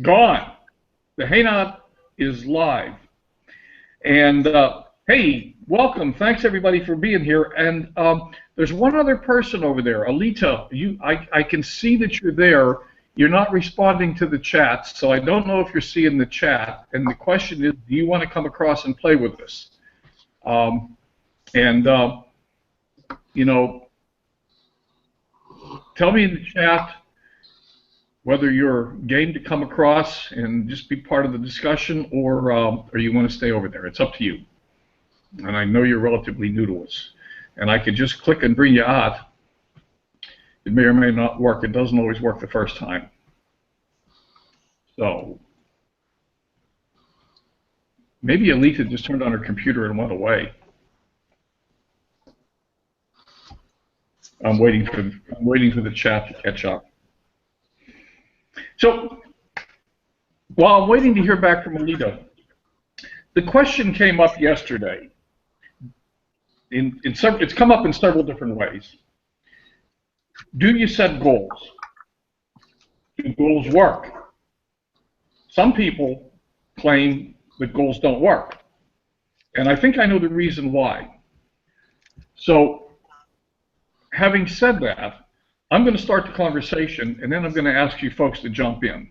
Gone. The Hangout is live. And hey, welcome. Thanks everybody for being here. And there's one other person over there, Alita. I can see that you're there. You're not responding to the chat, so I don't know if you're seeing the chat. And the question is, do you want to come across and play with us? You know, tell me in the chat whether you're game to come across and just be part of the discussion, or you want to stay over there. It's up to you. And I know you're relatively new to us. And I could just click and bring you out. It may or may not work. It doesn't always work the first time. So maybe Alita just turned on her computer and went away. I'm waiting for the chat to catch up. So, while I'm waiting to hear back from Alita, the question came up yesterday. It's come up in several different ways. Do you set goals? Do goals work? Some people claim that goals don't work. And I think I know the reason why. So, having said that, I'm going to start the conversation, and then I'm going to ask you folks to jump in.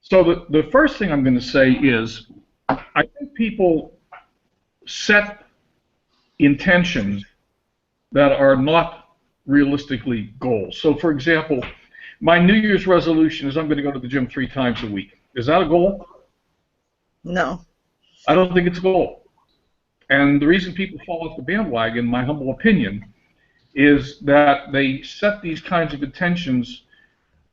So the first thing I'm going to say is, I think people set intentions that are not realistically goals. So for example, my New Year's resolution is I'm going to go to the gym 3 times a week. Is that a goal? No. I don't think it's a goal. And the reason people fall off the bandwagon, in my humble opinion, is that they set these kinds of intentions,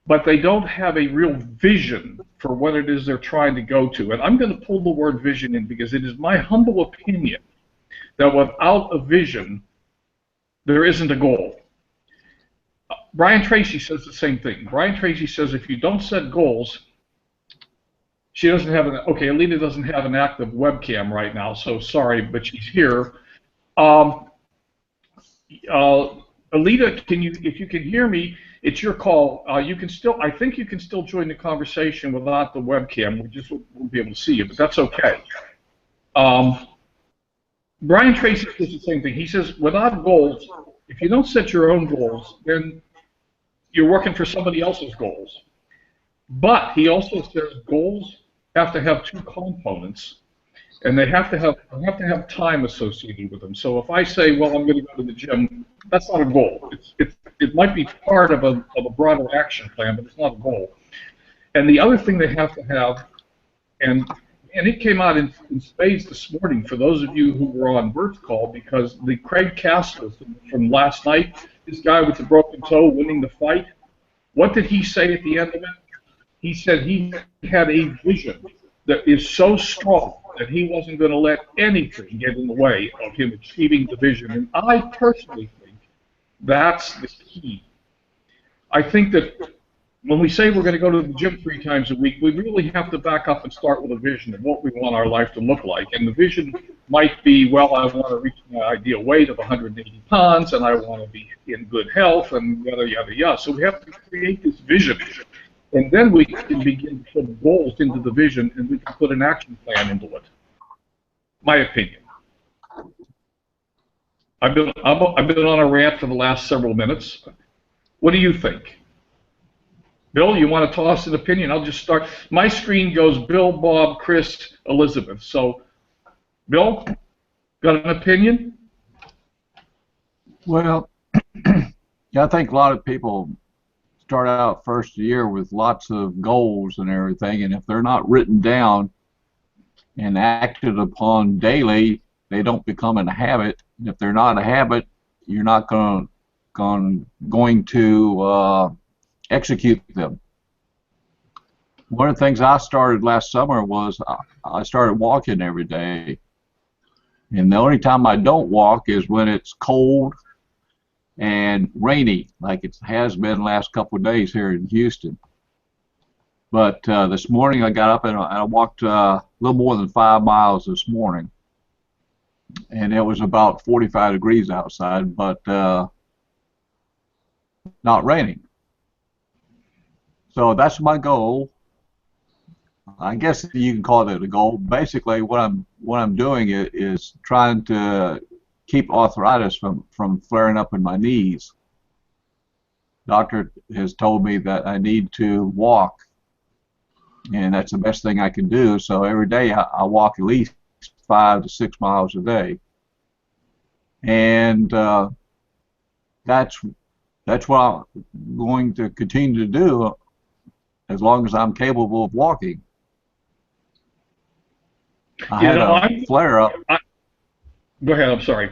but they don't have a real vision for what it is they're trying to go to. And I'm going to pull the word vision in because it is my humble opinion that without a vision, there isn't a goal. Brian Tracy says the same thing. Brian Tracy says if you don't set goals, she doesn't have an, okay, Alita doesn't have an active webcam right now, so sorry, but she's here. Alita, if you can hear me, it's your call. You can still, I think you can still join the conversation without the webcam. We just won't be able to see you, but that's okay. Brian Tracy says the same thing. He says, without goals, if you don't set your own goals, then you're working for somebody else's goals. But he also says goals have to have 2 components. And they have to have time associated with them. So if I say, well, I'm going to go to the gym, that's not a goal. It might be part of a broader action plan, but it's not a goal. And the other thing they have to have, and it came out in spades this morning for those of you who were on Bert's call, because the Craig Castle from last night, this guy with the broken toe winning the fight, what did he say at the end of it? He said he had a vision that is so strong that he wasn't going to let anything get in the way of him achieving the vision. And I personally think that's the key. I think that when we say we're going to go to the gym 3 times a week, we really have to back up and start with a vision of what we want our life to look like. And the vision might be, well, I want to reach my ideal weight of 180 pounds, and I want to be in good health, and yada, yada, yada. So we have to create this vision. And then we can begin to put goals into the vision, and we can put an action plan into it. My opinion. I've been on a rant for the last several minutes. What do you think? Bill, you want to toss an opinion? I'll just start. My screen goes Bill, Bob, Chris, Elizabeth. So, Bill, got an opinion? Well, yeah, I think a lot of people start out first year with lots of goals and everything, and if they're not written down and acted upon daily, they don't become a habit. And if they're not a habit, you're not going to execute them. One of the things I started last summer was I started walking every day, and the only time I don't walk is when it's cold and rainy, like it has been the last couple of days here in Houston. But this morning I got up and I walked a little more than 5 miles this morning, and it was about 45 degrees outside, but not raining. So that's my goal. I guess you can call it a goal. Basically, what I'm doing is trying to keep arthritis from flaring up in my knees. Doctor has told me that I need to walk, and that's the best thing I can do. So every day I walk at least 5 to 6 miles a day, and that's what I'm going to continue to do as long as I'm capable of walking. I had a flare up. Go ahead. I'm sorry.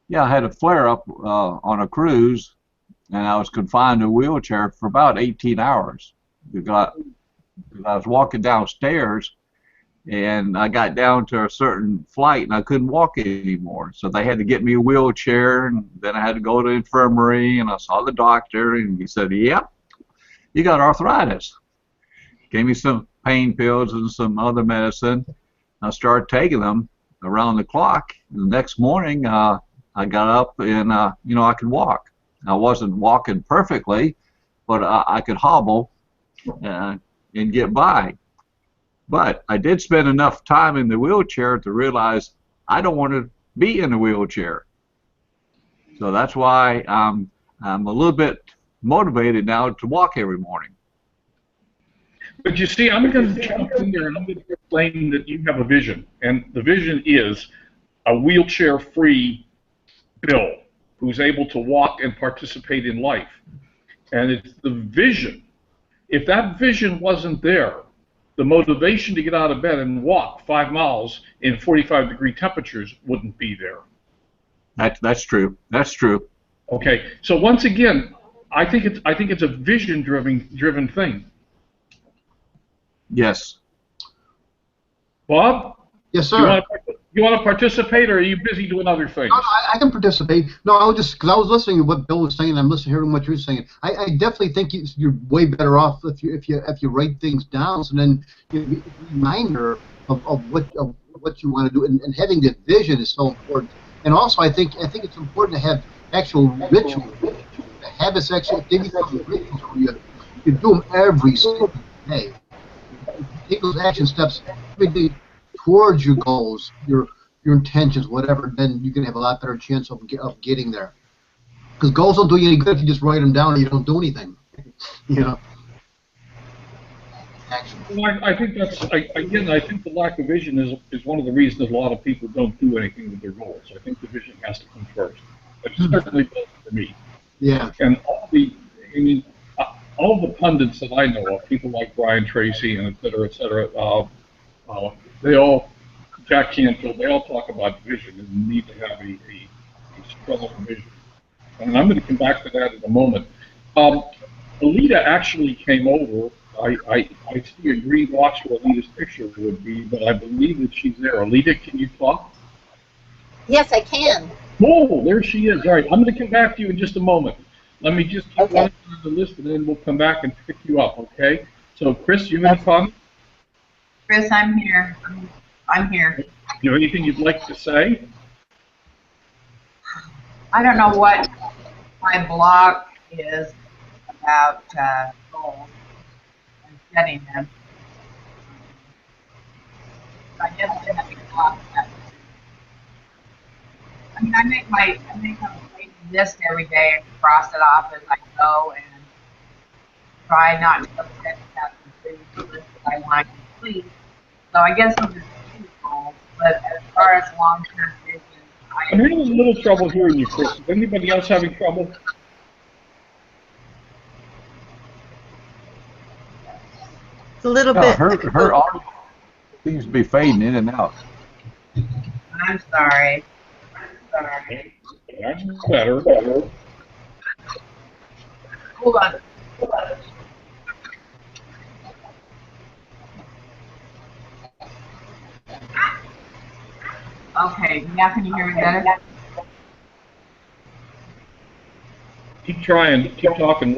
Yeah, I had a flare up on a cruise, and I was confined to a wheelchair for about 18 hours because I was walking downstairs, and I got down to a certain flight, and I couldn't walk anymore. So they had to get me a wheelchair, and then I had to go to the infirmary, and I saw the doctor, and he said, "Yep, you got arthritis." Gave me some pain pills and some other medicine. I started taking them around the clock. The next morning, I got up and I could walk. I wasn't walking perfectly, but I could hobble and get by. But I did spend enough time in the wheelchair to realize I don't want to be in a wheelchair. So that's why I'm a little bit motivated now to walk every morning. But you see, I'm going to jump in there and I'm going to explain that you have a vision. And the vision is a wheelchair-free Bill who's able to walk and participate in life. And it's the vision. If that vision wasn't there, the motivation to get out of bed and walk 5 miles in 45-degree temperatures wouldn't be there. That's true. That's true. Okay. So once again, I think it's a vision-driven thing. Yes. Bob? Yes, sir. You want to participate, or are you busy doing other things? No, I can participate. No, I was just because I was listening to what Bill was saying. I'm listening to what you're saying. I definitely think you're way better off if you write things down, so then you reminder of what you want to do, and having the vision is so important. And also, I think it's important to have actual rituals. Habits actually they become rituals where you do them every single day. Take those action steps every day towards your goals, your intentions, whatever. Then you can have a lot better chance of getting there. Because goals don't do you any good if you just write them down and you don't do anything. You know. Action. Well, I think that's again. I think the lack of vision is one of the reasons a lot of people don't do anything with their goals. I think the vision has to come first. It certainly does for me. Yeah. And all the pundits that I know of, people like Brian Tracy and et cetera, they all, Jack Canfield, they all talk about vision and the need to have a strong vision. And I'm going to come back to that in a moment. Alita actually came over. I see a green box where Alita's picture would be, but I believe that she's there. Alita, can you talk? Yes, I can. Oh, there she is. All right, I'm going to come back to you in just a moment. Let me just keep one on the list, and then we'll come back and pick you up, okay? So, Chris, you have any comments? Chris, I'm here. I'm here. Do you have anything you'd like to say? I don't know what my blog is about goals and setting them. I guess I have a blog. I mean, I make a list every day and cross it off as I go and try not to upset that the list that I want to complete. So I guess those are two goals, but as far as long-term vision, I'm having a little trouble hearing you, Chris. Is anybody else having trouble? It's a little bit. Her audio seems to be fading in and out. I'm sorry. Sorry. That's better. Hold on. Okay, now can you hear me better? Keep trying. Keep talking.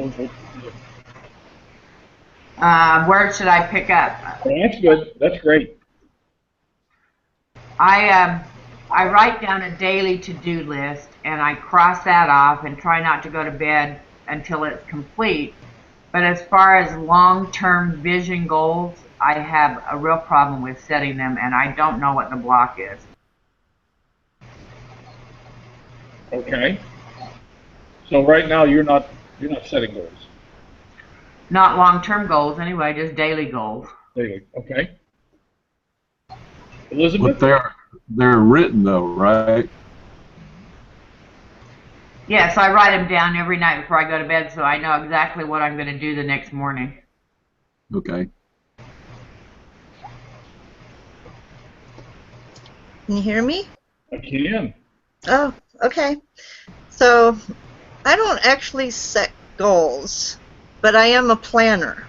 Where should I pick up? That's good. That's great. I write down a daily to-do list, and I cross that off and try not to go to bed until it's complete. But as far as long-term vision goals, I have a real problem with setting them, and I don't know what the block is. Okay. So right now you're not setting goals. Not long-term goals anyway, just daily goals. Daily. Okay. But Elizabeth? they're written though, right? Yes, I write them down every night before I go to bed, so I know exactly what I'm going to do the next morning. Okay. Can you hear me? I can. Oh, okay. So I don't actually set goals, but I am a planner.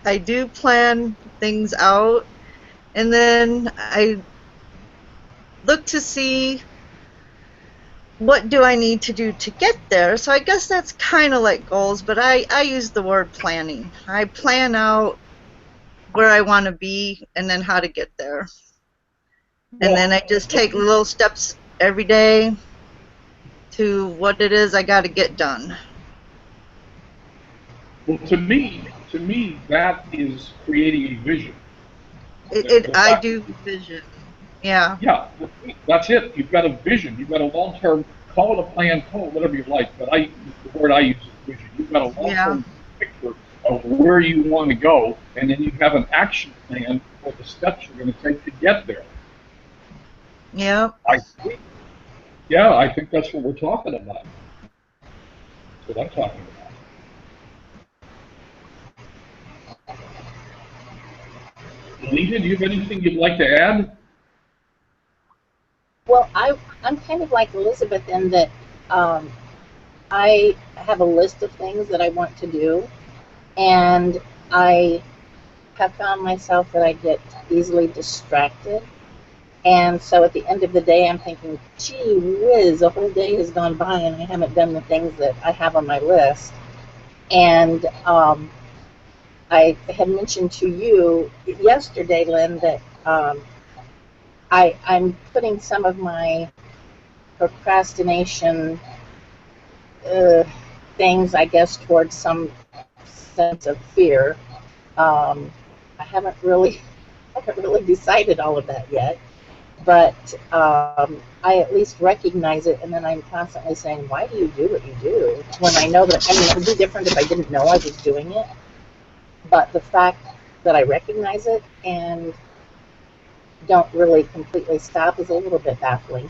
I do plan things out, and then I look to see what do I need to do to get there. So I guess that's kind of like goals, but I use the word planning. I plan out where I want to be and then how to get there. And then I just take little steps every day to what it is I got to get done. Well, to me, that is creating a vision. I do vision. Yeah. Yeah, that's it. You've got a vision. You've got a long-term, call it a plan, call it whatever you like, but the word I use is vision. You've got a long-term picture of where you want to go, and then you have an action plan for the steps you're going to take to get there. Yeah. I think that's what we're talking about. That's what I'm talking about. Lita, do you have anything you'd like to add? Well, I'm kind of like Elizabeth in that I have a list of things that I want to do, and I have found myself that I get easily distracted. And so at the end of the day, I'm thinking, gee whiz, a whole day has gone by and I haven't done the things that I have on my list. And I had mentioned to you yesterday, Lynn, that I'm putting some of my procrastination things, I guess, towards some sense of fear. I haven't really decided all of that yet, but I at least recognize it, and then I'm constantly saying, why do you do what you do? When I know that, I mean, it would be different if I didn't know I was doing it, but the fact that I recognize it and don't really completely stop is a little bit baffling.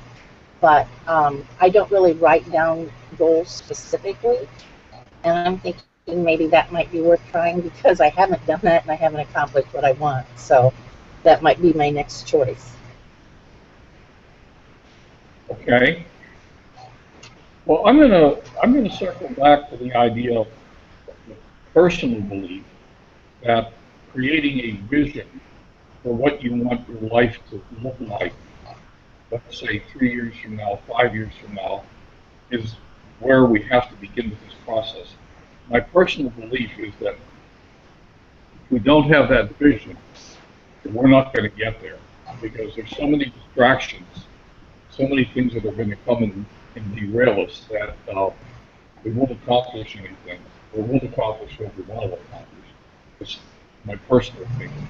But I don't really write down goals specifically, and I'm thinking maybe that might be worth trying because I haven't done that and I haven't accomplished what I want. So that might be my next choice. Okay. Well, I'm gonna circle back to the idea of personal belief that creating a vision for what you want your life to look like, let's say 3 years from now, 5 years from now, is where we have to begin with this process. My personal belief is that if we don't have that vision, we're not going to get there because there's so many distractions, so many things that are going to come and derail us that we won't accomplish anything, or won't accomplish what we want to accomplish. It's my personal opinion.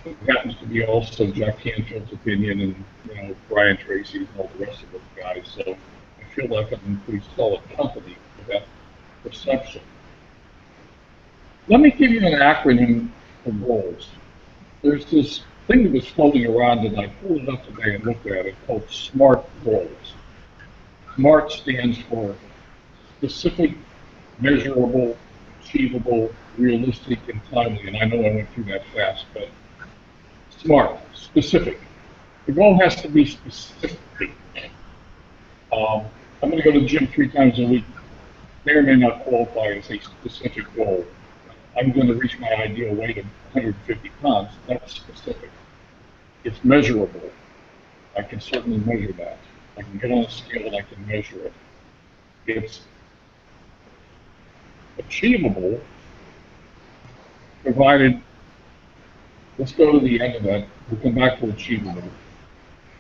It happens to be also Jack Canfield's opinion, and Brian Tracy's and all the rest of those guys. So I feel like I'm in pretty solid company with that perception. Let me give you an acronym for goals. There's this thing that was floating around, and I pulled it up today and looked at it, called SMART goals. SMART stands for specific, measurable, achievable, realistic, and timely. And I know I went through that fast, but SMART, specific. The goal has to be specific. I'm going to go to the gym 3 times a week. May or may not qualify as a specific goal. I'm going to reach my ideal weight of 150 pounds. That's specific. It's measurable. I can certainly measure that. I can get on a scale and I can measure it. It's achievable, provided, let's go to the end of that. We'll come back to achievable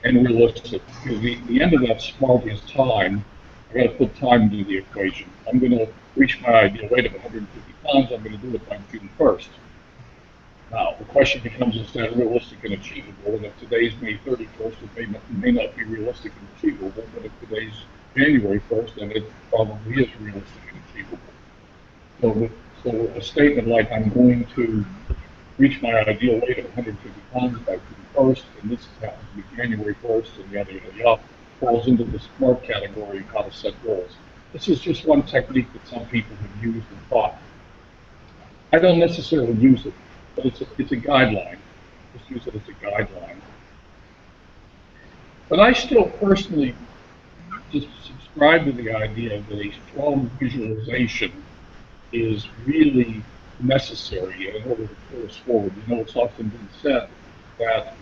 and realistic. Because the end of that SMART is time. I got to put time into the equation. I'm going to reach my ideal weight of 150 pounds, I'm going to do it by June 1st. Now, the question becomes, is that realistic and achievable? And if today's May 31st, it may not be realistic and achievable, but if today's January 1st, then it probably is realistic and achievable. So a statement like, I'm going to reach my ideal weight of 150 pounds by June 1st, and this happens to be January 1st, and yada, yada, yada, falls into the SMART category of how to set goals. This is just one technique that some people have used and thought. I don't necessarily use it, but it's a guideline. Just use it as a guideline. But I still personally just subscribe to the idea that a strong visualization is really necessary in order to pull us forward. You know, it's often been said that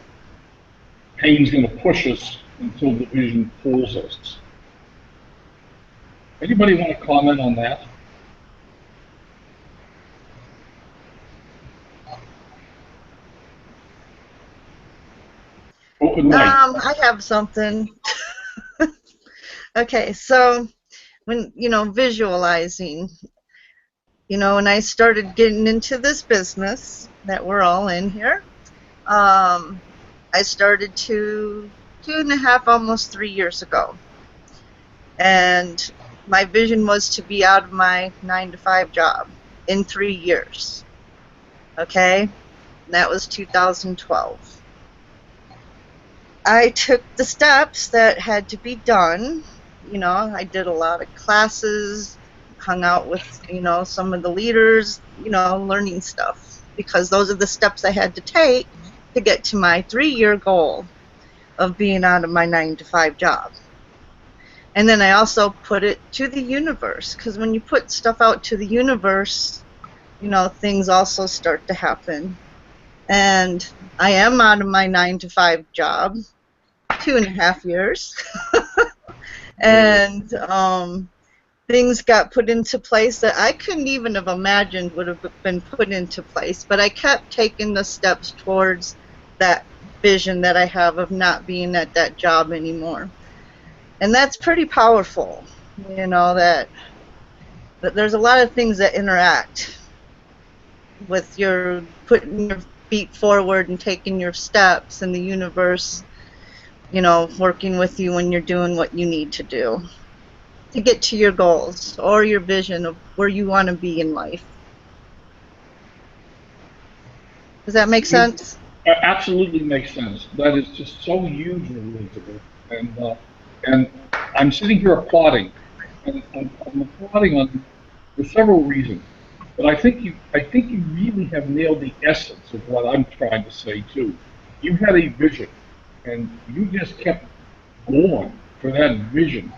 pain's going to push us until the vision pulls us. Anybody want to comment on that? Open mic. I have something. Okay, so when, visualizing, when I started getting into this business that we're all in here, I started 2.5, almost 3 years ago. And my vision was to be out of my 9-to-5 job in 3 years. Okay? And that was 2012. I took the steps that had to be done. I did a lot of classes, hung out with, some of the leaders, learning stuff, because those are the steps I had to take to get to my 3-year goal of being out of my 9-to-5 job. And then I also put it to the universe, because when you put stuff out to the universe, things also start to happen. And I am out of my 9-to-5 job, 2.5 years. And things got put into place that I couldn't even have imagined would have been put into place. But I kept taking the steps towards that vision that I have of not being at that job anymore. And that's pretty powerful, that there's a lot of things that interact with your putting your feet forward and taking your steps, and the universe, working with you when you're doing what you need to do to get to your goals or your vision of where you want to be in life. Does that make sense? It absolutely makes sense. That is just so huge, Elizabeth. And I'm sitting here applauding, and I'm applauding for several reasons. But I think you really have nailed the essence of what I'm trying to say too. You had a vision, and you just kept going for that vision.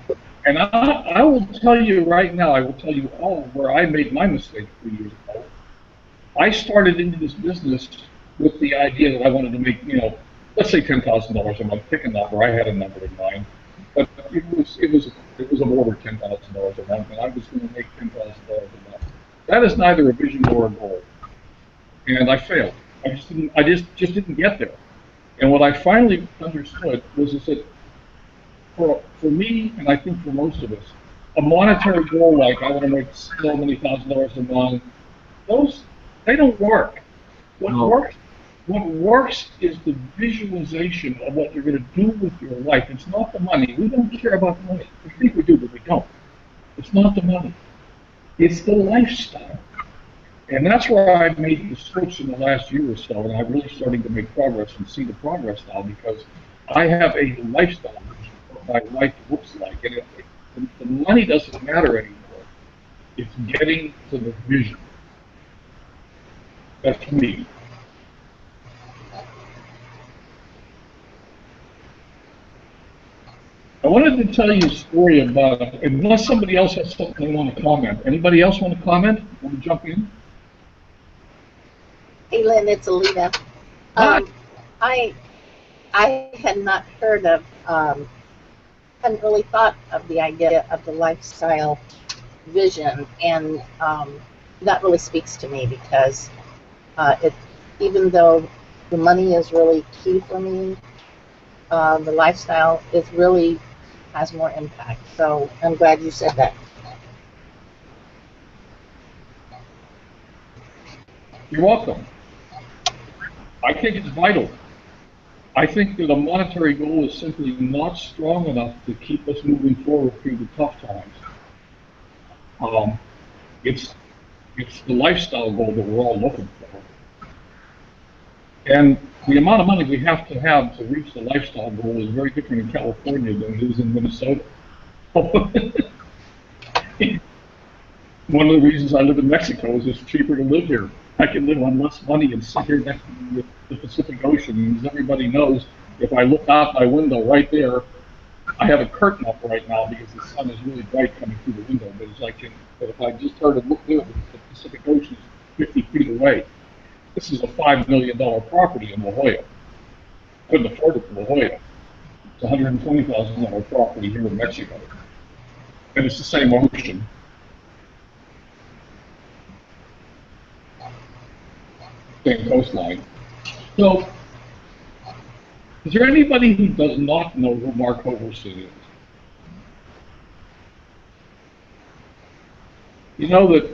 And I will tell you right now, I will tell you all where I made my mistake 3 years ago. I started into this business with the idea that I wanted to make, let's say $10,000 a month. Pick a number. I had a number in mind, but it was over $10,000 a month, and I was going to make $10,000 a month. That is neither a vision nor a goal, and I failed. I just didn't get there. And what I finally understood was that for me, and I think for most of us, a monetary goal like I want to make so many $1,000s a month, they don't work. What works is the visualization of what you're going to do with your life. It's not the money. We don't care about the money. We think we do, but we don't. It's not the money. It's the lifestyle. And that's where I've made the switch in the last year or so, and I'm really starting to make progress and see the progress now, because I have a lifestyle vision of what my life looks like. And the money doesn't matter anymore. It's getting to the vision. That's me. I wanted to tell you a story about, unless somebody else has something they want to comment. Anybody else want to comment? Want to jump in? Hey, Lynn, it's Alita. I had not heard of, hadn't really thought of the idea of the lifestyle vision, and that really speaks to me, because even though the money is really key for me, the lifestyle is really has more impact. So I'm glad you said that. You're welcome. I think it's vital. I think that a monetary goal is simply not strong enough to keep us moving forward through the tough times. Um, it's it's the lifestyle goal that we're all looking for. And the amount of money we have to reach the lifestyle goal is very different in California than it is in Minnesota. One of the reasons I live in Mexico is it's cheaper to live here. I can live on less money and sit here next to the Pacific Ocean. And as everybody knows, if I look out my window right there, I have a curtain up right now because the sun is really bright coming through the window. But it's like, but if I just started to look there, the Pacific Ocean is 50 feet away. This is a $5 million property in La Jolla. Couldn't afford it in La Jolla. It's a $120,000 property here in Mexico. And it's the same ocean. Same coastline. So, is there anybody who does not know who Mark Hoverson is? You know that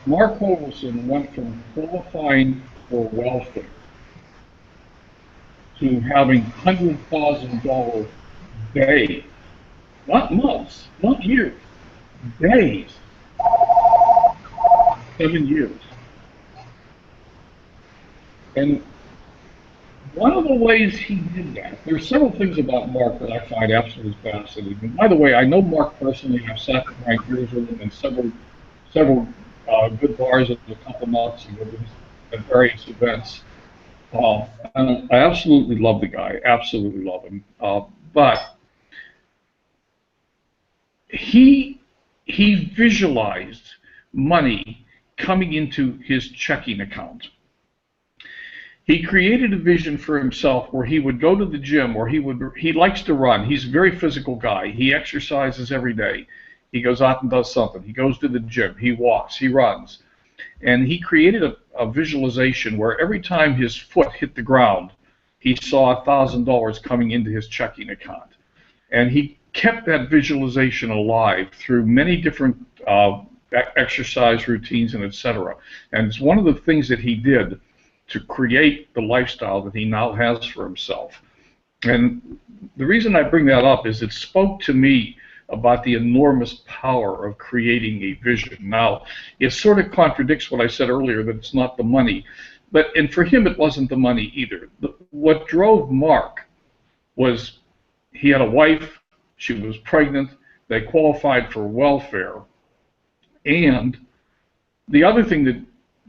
Mark Hoverson went from qualifying for welfare to having $100,000 days, not months, not years, days, 7 years. And one of the ways he did that, there's several things about Mark that I find absolutely fascinating. By the way, I know Mark personally. I've sat and drank beers with him in several good bars at a couple months and at various events. And I absolutely love the guy, absolutely love him. But he visualized money coming into his checking account. He created a vision for himself where he would go to the gym, or he likes to run. He's a very physical guy. He exercises every day. He goes out and does something. He goes to the gym. He walks. He runs. And he created a visualization where every time his foot hit the ground, he saw $1,000 coming into his checking account. And he kept that visualization alive through many different exercise routines and etc. And it's one of the things that he did to create the lifestyle that he now has for himself. And the reason I bring that up is it spoke to me about the enormous power of creating a vision. Now, it sort of contradicts what I said earlier, that it's not the money. And for him, it wasn't the money either. What drove Mark was he had a wife, she was pregnant, they qualified for welfare. And the other thing that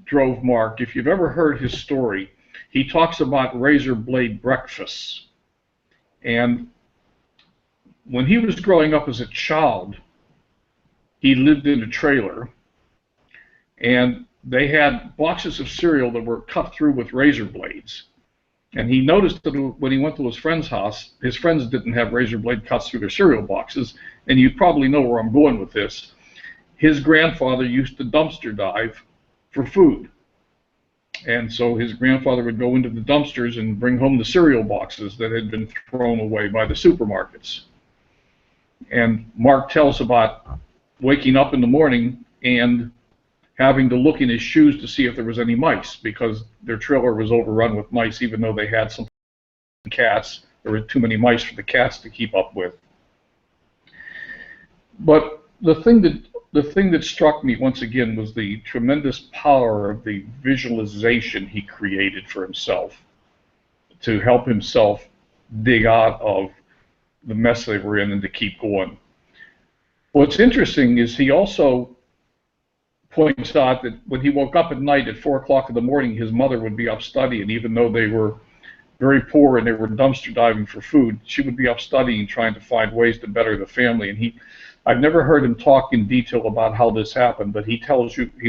drove Mark, if you've ever heard his story, he talks about razor blade breakfasts. And when he was growing up as a child, he lived in a trailer, and they had boxes of cereal that were cut through with razor blades. And he noticed that when he went to his friend's house, his friends didn't have razor blade cuts through their cereal boxes, and you probably know where I'm going with this. His grandfather used to dumpster dive for food. And so his grandfather would go into the dumpsters and bring home the cereal boxes that had been thrown away by the supermarkets. And Mark tells about waking up in the morning and having to look in his shoes to see if there was any mice, because their trailer was overrun with mice, even though they had some cats. There were too many mice for the cats to keep up with. But the thing that struck me once again was the tremendous power of the visualization he created for himself to help himself dig out of the mess they were in and to keep going. What's interesting is he also points out that when he woke up at night at 4 o'clock in the morning, his mother would be up studying, even though they were very poor and they were dumpster diving for food. She would be up studying, trying to find ways to better the family. And I've never heard him talk in detail about how this happened, but he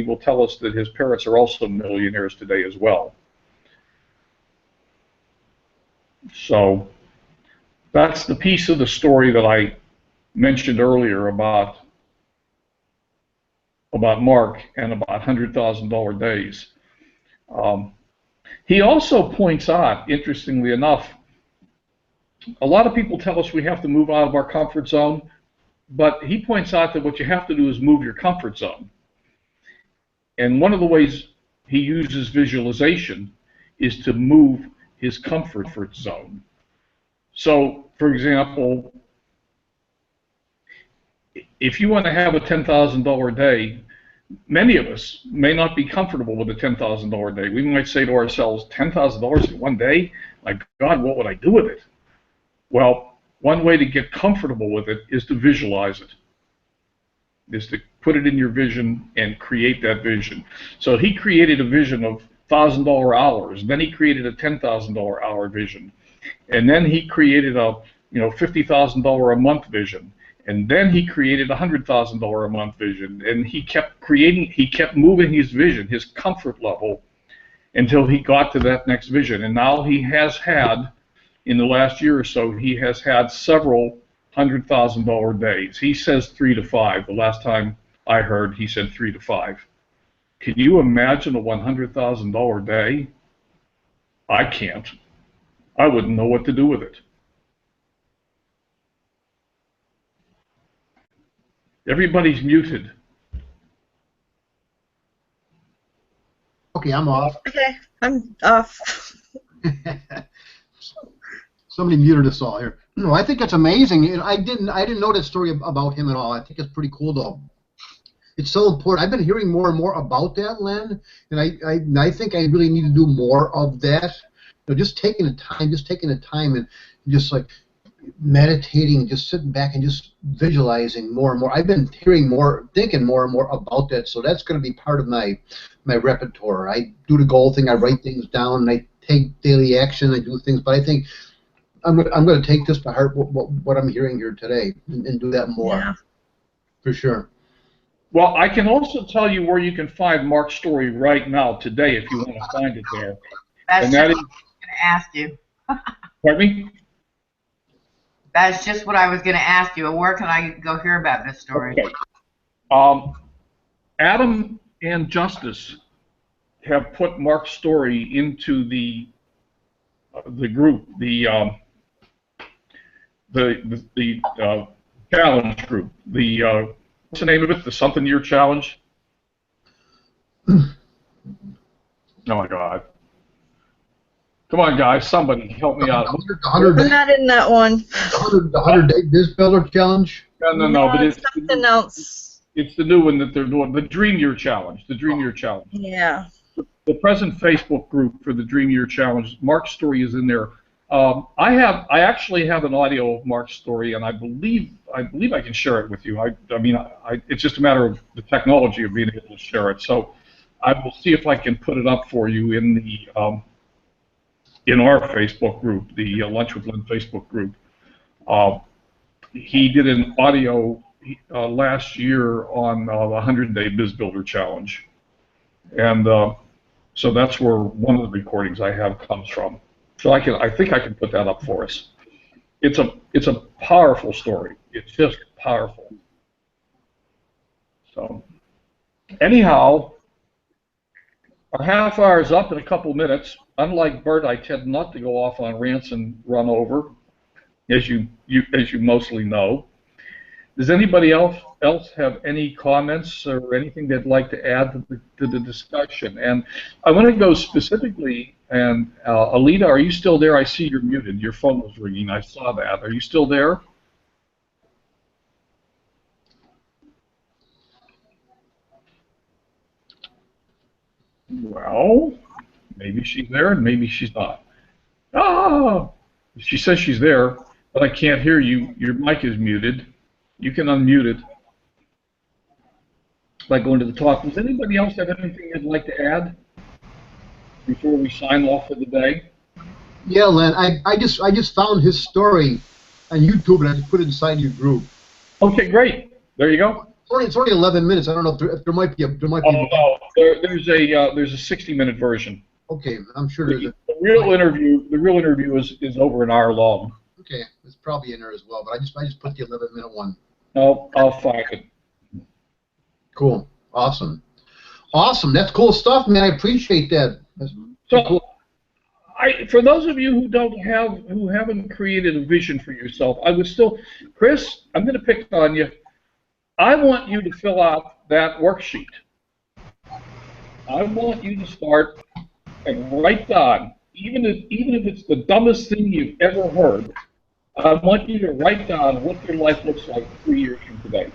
will tell us that his parents are also millionaires today as well. So that's the piece of the story that I mentioned earlier about Mark and about $100,000 days. He also points out, interestingly enough, a lot of people tell us we have to move out of our comfort zone, but he points out that what you have to do is move your comfort zone. And one of the ways he uses visualization is to move his comfort zone. So, for example, if you want to have a $10,000 day, many of us may not be comfortable with a $10,000 day. We might say to ourselves, $10,000 in one day? My God, what would I do with it? Well, one way to get comfortable with it is to visualize it, is to put it in your vision and create that vision. So he created a vision of $1,000 hours, then he created a $10,000 hour vision, and then he created a $50,000 a month vision, and then he created a $100,000 a month vision, and he kept creating, he kept moving his vision, his comfort level, until he got to that next vision. And now he has had, in the last year or so, he has had several $100,000 days. He says 3 to 5. The last time I heard, he said 3 to 5. Can you imagine a $100,000 day? I can't. I wouldn't know what to do with it. Everybody's muted. Okay, I'm off. Okay, I'm off. Somebody muted us all here. No, I think that's amazing. And I didn't know that story about him at all. I think it's pretty cool though. It's so important. I've been hearing more and more about that, Len, and I think I really need to do more of that. Just taking the time and just like meditating, just sitting back and just visualizing more and more. I've been thinking more and more about that, so that's going to be part of my repertoire. I do the goal thing, I write things down, and I take daily action, I do things, but I think I'm going to take this to heart, what I'm hearing here today, and do that more, yeah. For sure. Well, I can also tell you where you can find Mark's story right now, today, if you want to find it there. That's what I was going to ask you. Pardon me? That's just what I was going to ask you. Where can I go hear about this story? Okay. Adam and Justice have put Mark's story into the group, the challenge group. What's the name of it? The Something Year Challenge? Oh my God. Come on, guys, somebody help me out. I'm not in that one. The 100-day Biz Builder Challenge? No, but it's something else. It's the new one that they're doing, the Dream Year Challenge. The Dream Year Challenge. Yeah. The present Facebook group for the Dream Year Challenge, Mark's story is in there. I actually have an audio of Mark's story, and I believe I can share it with you. I mean, it's just a matter of the technology of being able to share it. So I will see if I can put it up for you in the in our Facebook group, the Lunch with Len Facebook group. He did an audio last year on the 100-day Biz Builder Challenge, and so that's where one of the recordings I have comes from. So I think I can put that up for us. It's a powerful story. It's just powerful. So anyhow, our half hour is up in a couple minutes. Unlike Bert, I tend not to go off on rants and run over, as you mostly know. Does anybody else have any comments or anything they'd like to add to the discussion? And I want to go specifically, and Alita, are you still there? I see you're muted. Your phone was ringing. I saw that. Are you still there? Well, maybe she's there and maybe she's not. Ah! She says she's there, but I can't hear you. Your mic is muted. You can unmute it by going to the top. Does anybody else have anything they'd like to add before we sign off for the day? Yeah, Len, I just found his story on YouTube and I just put it inside your group. Okay, great. There you go. It's only 11 minutes. I don't know if there might be a. Oh no, there's a 60-minute version. Okay, I'm sure there's a. The real interview is over an hour long. Okay, it's probably in there as well, but I just put the 11-minute one. I'll find it. Cool. Awesome. That's cool stuff, man. I appreciate that. That's so cool. For those of you who haven't created a vision for yourself, I would still, Chris, I'm going to pick on you. I want you to fill out that worksheet. I want you to start and write down, even if it's the dumbest thing you've ever heard, I want you to write down what your life looks like 3 years from today.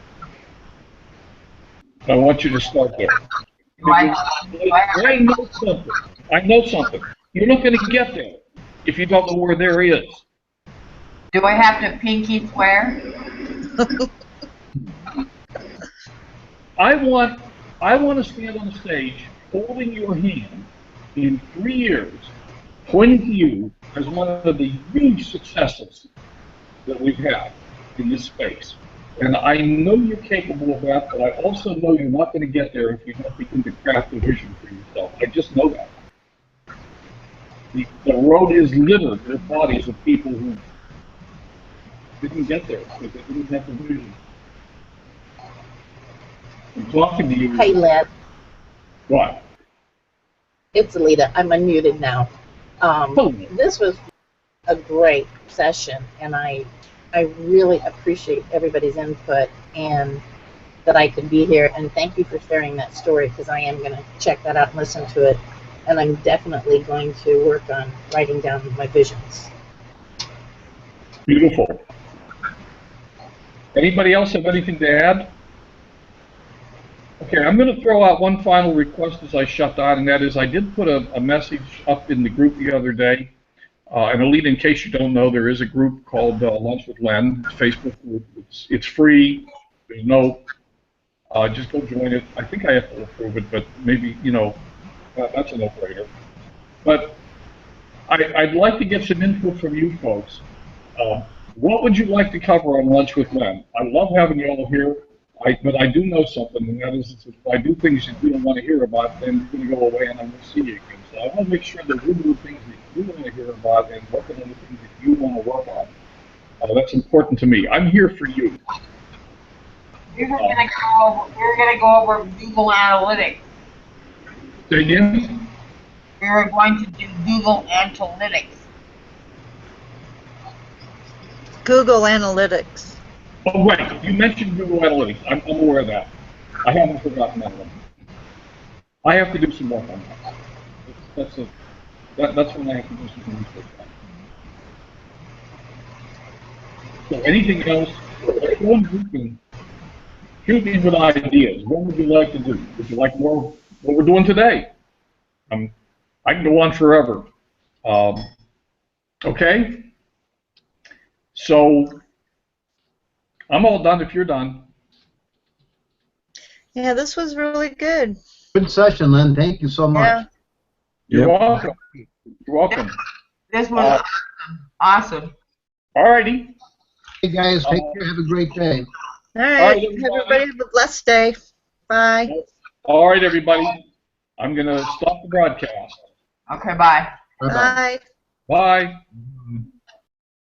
I want you to start there. I know something. I know something. You're not going to get there if you don't know where there is. Do I have to pinky swear? I want to stand on stage holding your hand in 3 years, pointing to you as one of the huge successes that we've had in this space. And I know you're capable of that, but I also know you're not going to get there if you don't begin to craft a vision for yourself. I just know that. The road is littered with bodies of people who didn't get there because they didn't have the vision. I'm talking to you. Hey, Len. What? It's Alita. I'm unmuted now. This was a great session, and I really appreciate everybody's input and that I could be here. And thank you for sharing that story, because I am going to check that out and listen to it. And I'm definitely going to work on writing down my visions. Beautiful. Anybody else have anything to add? Okay, I'm going to throw out one final request as I shut down, and that is I did put a message up in the group the other day. And Alita, in case you don't know, there is a group called Lunch with Len, Facebook group. It's free. There's no, just go join it. I think I have to approve it, but maybe, you know, that's a no-brainer. But I'd like to get some input from you folks. What would you like to cover on Lunch with Len? I love having you all here, but I do know something, and that is if I do things that you don't want to hear about, then you're going to go away and I won't see you again. So I want to make sure that we're doing things that you want to hear about and working on the things that you want to work on. That's important to me. I'm here for you. We were gonna go over Google Analytics. Say again? We were going to do Google Analytics. Google Analytics. Oh, right. You mentioned Google Analytics. I'm aware of that. I haven't forgotten that one. I have to do some work on that. That's when I have to do some research on. So anything else? Everyone who can shoot me with ideas. What would you like to do? Would you like more of what we're doing today? I can go on forever. Okay? So I'm all done if you're done. Yeah, this was really good. Good session, Len. Thank you so much. Yeah. You're Yep. welcome. You're welcome. This was awesome. All righty. Hey, guys. Take care. Have a great day. All right. All right, everybody. Everybody have a blessed day. Bye. All right, everybody. I'm going to stop the broadcast. Okay, bye. Bye-bye. Bye. Bye.